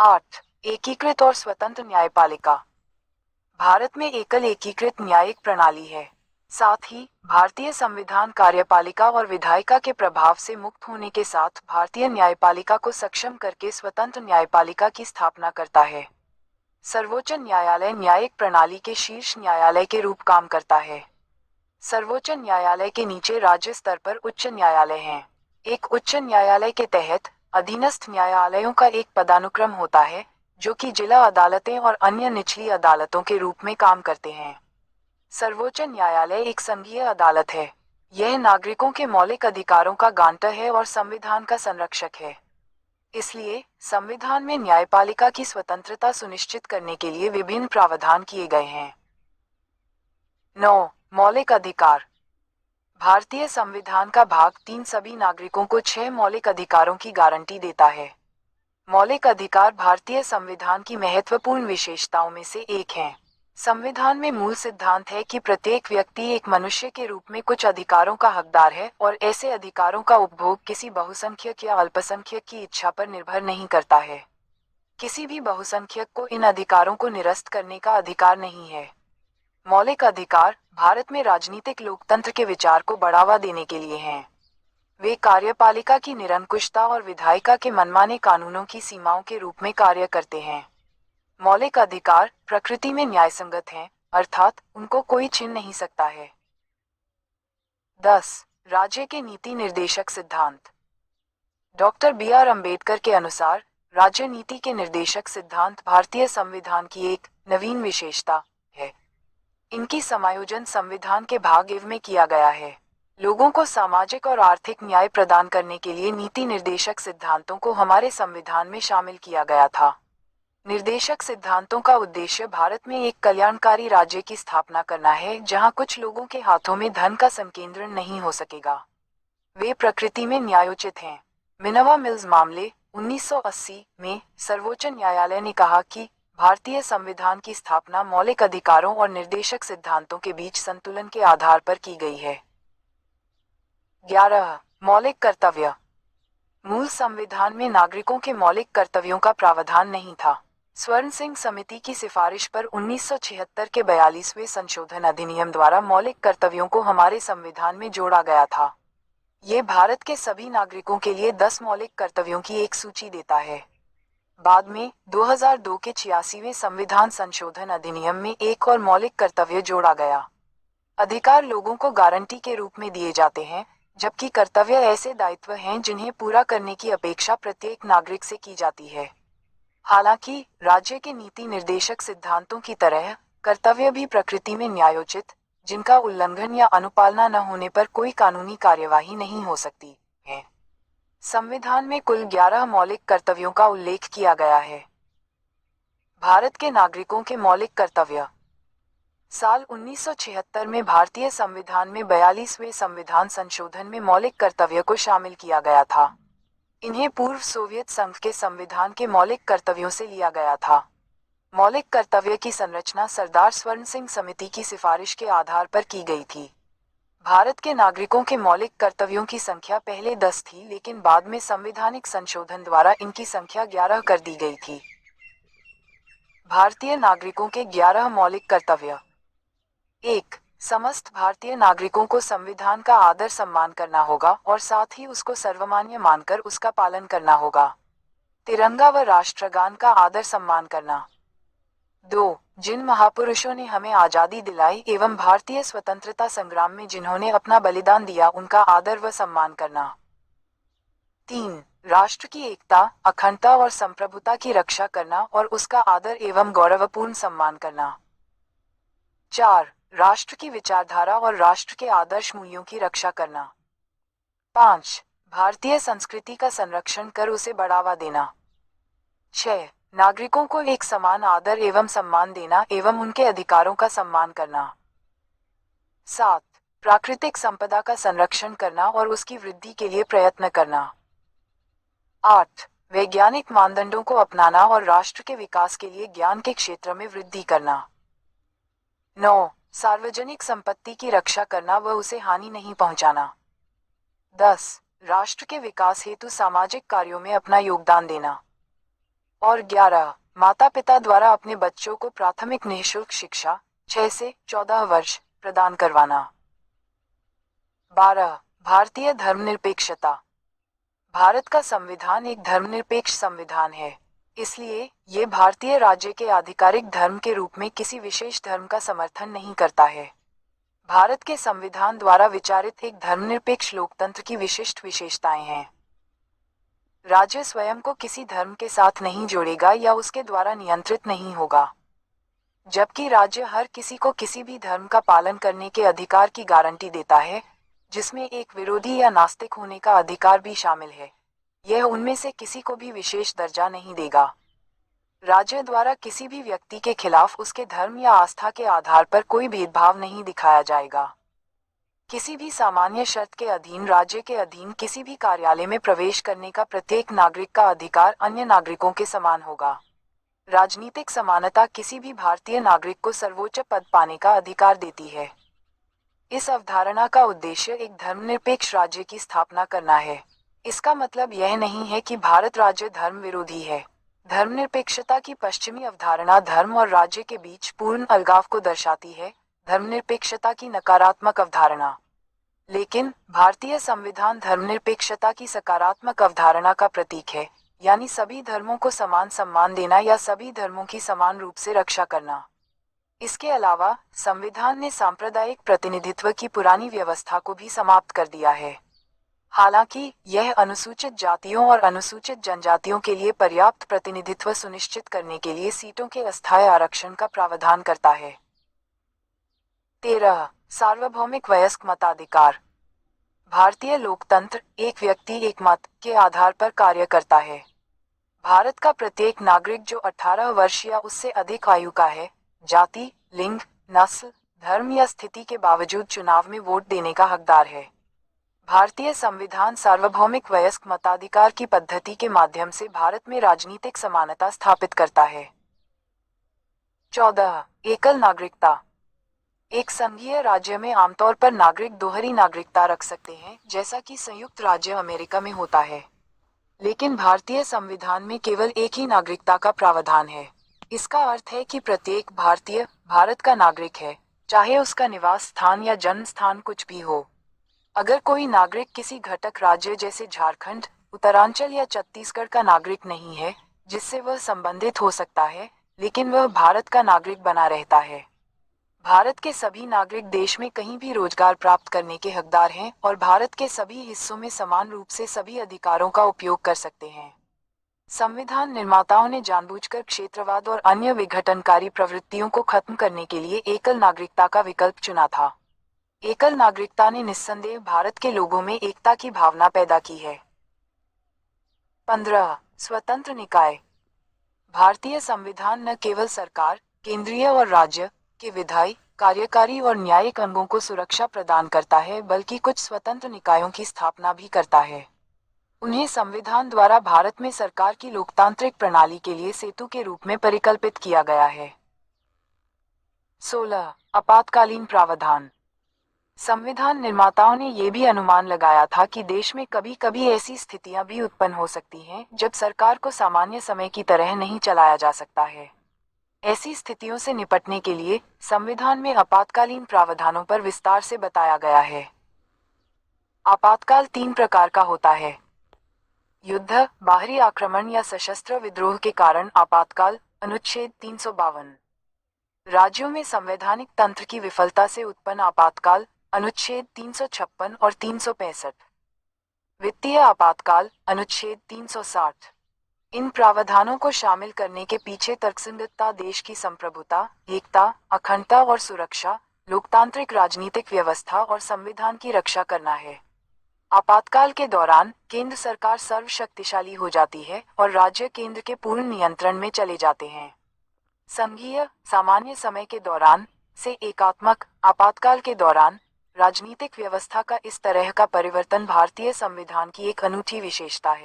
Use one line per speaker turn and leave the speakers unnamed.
8. एकीकृत और स्वतंत्र न्यायपालिका। भारत में एकल एकीकृत न्यायिक प्रणाली है। साथ ही भारतीय संविधान कार्यपालिका और विधायिका के प्रभाव से मुक्त होने के साथ भारतीय न्यायपालिका को सक्षम करके स्वतंत्र न्यायपालिका की स्थापना करता है। सर्वोच्च न्यायालय न्यायिक प्रणाली के शीर्ष न्यायालय के रूप काम करता है। सर्वोच्च न्यायालय के नीचे राज्य स्तर पर उच्च न्यायालय हैं। एक उच्च न्यायालय के तहत अधीनस्थ न्यायालयों का एक पदानुक्रम होता है, जो कि जिला अदालतें और अन्य निचली अदालतों के रूप में काम करते हैं। सर्वोच्च न्यायालय एक संघीय अदालत है। यह नागरिकों के मौलिक अधिकारों का गांटर है और संविधान का संरक्षक है। इसलिए संविधान में न्यायपालिका की स्वतंत्रता सुनिश्चित करने के लिए विभिन्न प्रावधान किए गए हैं। 9. मौलिक अधिकार। भारतीय संविधान का भाग 3 सभी नागरिकों को 6 मौलिक अधिकारों की गारंटी देता है। मौलिक अधिकार भारतीय संविधान की महत्वपूर्ण विशेषताओं में से एक हैं। संविधान में मूल सिद्धांत है कि प्रत्येक व्यक्ति एक मनुष्य के रूप में कुछ अधिकारों का हकदार है और ऐसे अधिकारों का उपभोग किसी बहुसंख्यक या अल्पसंख्यक की इच्छा पर निर्भर नहीं करता है। किसी भी बहुसंख्यक को इन अधिकारों को निरस्त करने का अधिकार नहीं है। मौलिक अधिकार भारत में राजनीतिक लोकतंत्र के विचार को बढ़ावा देने के लिए हैं। वे कार्यपालिका की निरंकुशता और विधायिका के मनमाने कानूनों की सीमाओं के रूप में कार्य करते हैं। मौलिक अधिकार प्रकृति में न्यायसंगत हैं, अर्थात उनको कोई छीन नहीं सकता है। 10. राज्य के नीति निर्देशक सिद्धांत। Doctor B.R. अम्बेडकर के अनुसार राज्य नीति के निर्देशक सिद्धांत भारतीय संविधान की एक नवीन विशेषता है। इनकी समायोजन संविधान के भाग 1 में किया गया है। लोगों को सामाजिक और आर्थिक न्याय प्रदान करने के लिए नीति निर्देशक सिद्धांतों को हमारे संविधान में शामिल किया गया था। निर्देशक सिद्धांतों का उद्देश्य भारत में एक कल्याणकारी राज्य की स्थापना करना है, जहां कुछ लोगों के हाथों में धन का संकेंद्रण नहीं हो सकेगा। वे प्रकृति में न्यायोचित हैं। मिनर्वा मिल्स मामले 1980 में सर्वोच्च न्यायालय ने कहा कि भारतीय संविधान की स्थापना मौलिक अधिकारों और निर्देशक सिद्धांतों के बीच संतुलन के आधार पर की गई है। 11. मौलिक कर्तव्य। मूल संविधान में नागरिकों के मौलिक कर्तव्यों का प्रावधान नहीं था। स्वर्ण सिंह समिति की सिफारिश पर 1976 के 42वें संशोधन अधिनियम द्वारा मौलिक कर्तव्यों को हमारे संविधान में जोड़ा गया था। ये भारत के सभी नागरिकों के लिए 10 मौलिक कर्तव्यों की एक सूची देता है। बाद में 2002 के 86वें संविधान संशोधन अधिनियम में एक और मौलिक कर्तव्य जोड़ा गया। अधिकार लोगों को गारंटी के रूप में दिए जाते हैं, जबकि कर्तव्य ऐसे दायित्व हैं जिन्हें पूरा करने की अपेक्षा प्रत्येक नागरिक से की जाती है। हालांकि राज्य के नीति निर्देशक सिद्धांतों की तरह कर्तव्य भी प्रकृति में न्यायोचित, जिनका उल्लंघन या अनुपालना न होने पर कोई कानूनी कार्यवाही नहीं हो सकती है। संविधान में कुल 11 मौलिक कर्तव्यों का उल्लेख किया गया है। भारत के नागरिकों के मौलिक कर्तव्य। साल 1976 में भारतीय संविधान में 42वें संविधान संशोधन में मौलिक कर्तव्य को शामिल किया गया था। इन्हें पूर्व सोवियत संघ के संविधान के मौलिक कर्तव्यों से लिया गया था। मौलिक कर्तव्य की संरचना सरदार स्वर्ण सिंह समिति की सिफारिश के आधार पर की गई थी। भारत के नागरिकों के मौलिक कर्तव्यों की संख्या पहले 10 थी, लेकिन बाद में संवैधानिक संशोधन द्वारा इनकी संख्या 11 कर दी गई थी। भारतीय नागरिकों के 11 मौलिक कर्तव्य। 1. समस्त भारतीय नागरिकों को संविधान का आदर सम्मान करना होगा और साथ ही उसको सर्वमान्य मानकर उसका पालन करना होगा। तिरंगा व राष्ट्रगान का आदर सम्मान करना। 2. जिन महापुरुषों ने हमें आजादी दिलाई एवं भारतीय स्वतंत्रता संग्राम में जिन्होंने अपना बलिदान दिया, उनका आदर व सम्मान करना। 3. राष्ट्र की एकता, अखंडता और संप्रभुता की रक्षा करना और उसका आदर एवं गौरवपूर्ण सम्मान करना। 4. राष्ट्र की विचारधारा और राष्ट्र के आदर्श मूल्यों की रक्षा करना। 5. भारतीय संस्कृति का संरक्षण कर उसे बढ़ावा देना। 6. नागरिकों को एक समान आदर एवं सम्मान देना एवं उनके अधिकारों का सम्मान करना। 7. प्राकृतिक संपदा का संरक्षण करना और उसकी वृद्धि के लिए प्रयत्न करना। 8. वैज्ञानिक मानदंडों को अपनाना और राष्ट्र के विकास के लिए ज्ञान के क्षेत्र में वृद्धि करना। 9. सार्वजनिक संपत्ति की रक्षा करना व उसे हानि नहीं पहुंचाना। 10. राष्ट्र के विकास हेतु सामाजिक कार्यों में अपना योगदान देना। और 11 माता पिता द्वारा अपने बच्चों को प्राथमिक निःशुल्क शिक्षा 6 से 14 वर्ष प्रदान करवाना। 12 भारतीय धर्मनिरपेक्षता। भारत का संविधान एक धर्मनिरपेक्ष संविधान है, इसलिए ये भारतीय राज्य के आधिकारिक धर्म के रूप में किसी विशेष धर्म का समर्थन नहीं करता है। भारत के संविधान द्वारा विचारित एक धर्मनिरपेक्ष लोकतंत्र की विशिष्ट विशेषताएं हैं। राज्य स्वयं को किसी धर्म के साथ नहीं जोड़ेगा या उसके द्वारा नियंत्रित नहीं होगा, जबकि राज्य हर किसी को किसी भी धर्म का पालन करने के अधिकार की गारंटी देता है, जिसमें एक विरोधी या नास्तिक होने का अधिकार भी शामिल है। यह उनमें से किसी को भी विशेष दर्जा नहीं देगा। राज्य द्वारा किसी भी व्यक्ति के खिलाफ उसके धर्म या आस्था के आधार पर कोई भेदभाव नहीं दिखाया जाएगा। किसी भी सामान्य शर्त के अधीन राज्य के अधीन किसी भी कार्यालय में प्रवेश करने का प्रत्येक नागरिक का अधिकार अन्य नागरिकों के समान होगा। राजनीतिक समानता किसी भी भारतीय नागरिक को सर्वोच्च पद पाने का अधिकार देती है। इस अवधारणा का उद्देश्य एक धर्मनिरपेक्ष राज्य की स्थापना करना है। इसका मतलब यह नहीं है कि भारत राज्य धर्म विरोधी है। धर्मनिरपेक्षता की पश्चिमी अवधारणा धर्म और राज्य के बीच पूर्ण अलगाव को दर्शाती है, धर्मनिरपेक्षता की नकारात्मक अवधारणा। लेकिन भारतीय संविधान धर्मनिरपेक्षता की सकारात्मक अवधारणा का प्रतीक है, यानी सभी धर्मों को समान सम्मान देना या सभी धर्मों की समान रूप से रक्षा करना। इसके अलावा संविधान ने सांप्रदायिक प्रतिनिधित्व की पुरानी व्यवस्था को भी समाप्त कर दिया है। हालांकि यह अनुसूचित जातियों और अनुसूचित जनजातियों के लिए पर्याप्त प्रतिनिधित्व सुनिश्चित करने के लिए सीटों के अस्थायी आरक्षण का प्रावधान करता है। 13 सार्वभौमिक वयस्क मताधिकार। भारतीय लोकतंत्र एक व्यक्ति एक मत के आधार पर कार्य करता है। भारत का प्रत्येक नागरिक जो 18 वर्ष या उससे अधिक आयु का है, जाति, लिंग, नस्ल, धर्म या स्थिति के बावजूद चुनाव में वोट देने का हकदार है। भारतीय संविधान सार्वभौमिक वयस्क मताधिकार की पद्धति के माध्यम से भारत में राजनीतिक समानता स्थापित करता है। 14 एकल नागरिकता। एक संघीय राज्य में आमतौर पर नागरिक दोहरी नागरिकता रख सकते हैं, जैसा कि संयुक्त राज्य अमेरिका में होता है। लेकिन भारतीय संविधान में केवल एक ही नागरिकता का प्रावधान है। इसका अर्थ है कि प्रत्येक भारतीय भारत का नागरिक है, चाहे उसका निवास स्थान या जन्म स्थान कुछ भी हो। अगर कोई नागरिक किसी घटक राज्य जैसे झारखंड, उत्तरांचल या छत्तीसगढ़ का नागरिक नहीं है, जिससे वह संबंधित हो सकता है, लेकिन वह भारत का नागरिक बना रहता है। भारत के सभी नागरिक देश में कहीं भी रोजगार प्राप्त करने के हकदार हैं और भारत के सभी हिस्सों में समान रूप से सभी अधिकारों का उपयोग कर सकते हैं। संविधान निर्माताओं ने जानबूझकर क्षेत्रवाद और अन्य विघटनकारी प्रवृत्तियों को खत्म करने के लिए एकल नागरिकता का विकल्प चुना था। एकल नागरिकता ने निस्संदेह भारत के लोगों में एकता की भावना पैदा की है। 15 स्वतंत्र निकाय। भारतीय संविधान न केवल सरकार, केंद्रीय और राज्य के विधायी, कार्यकारी और न्यायिक अंगों को सुरक्षा प्रदान करता है, बल्कि कुछ स्वतंत्र निकायों की स्थापना भी करता है। उन्हें संविधान द्वारा भारत में सरकार की लोकतांत्रिक प्रणाली के लिए सेतु के रूप में परिकल्पित किया गया है। 16 आपातकालीन प्रावधान। संविधान निर्माताओं ने ये भी अनुमान लगाया था कि देश में कभी कभी ऐसी स्थितियां भी उत्पन्न हो सकती हैं जब सरकार को सामान्य समय की तरह नहीं चलाया जा सकता है। ऐसी स्थितियों से निपटने के लिए संविधान में आपातकालीन प्रावधानों पर विस्तार से बताया गया है। आपातकाल 3 प्रकार का होता है। युद्ध, बाहरी आक्रमण या सशस्त्र विद्रोह के कारण आपातकाल, अनुच्छेद 352। राज्यों में संवैधानिक तंत्र की विफलता से उत्पन्न आपातकाल, अनुच्छेद 356 और 365। वित्तीय आपातकाल, अनुच्छेद 360। इन प्रावधानों को शामिल करने के पीछे तर्कसंगतता देश की संप्रभुता, एकता, अखंडता और सुरक्षा, लोकतांत्रिक राजनीतिक व्यवस्था और संविधान की रक्षा करना है। आपातकाल के दौरान केंद्र सरकार सर्वशक्तिशाली हो जाती है और राज्य केंद्र के पूर्ण नियंत्रण में चले जाते हैं। संघीय सामान्य समय के दौरान से एकात्मक आपातकाल के दौरान राजनीतिक व्यवस्था का इस तरह का परिवर्तन भारतीय संविधान की एक अनूठी विशेषता है।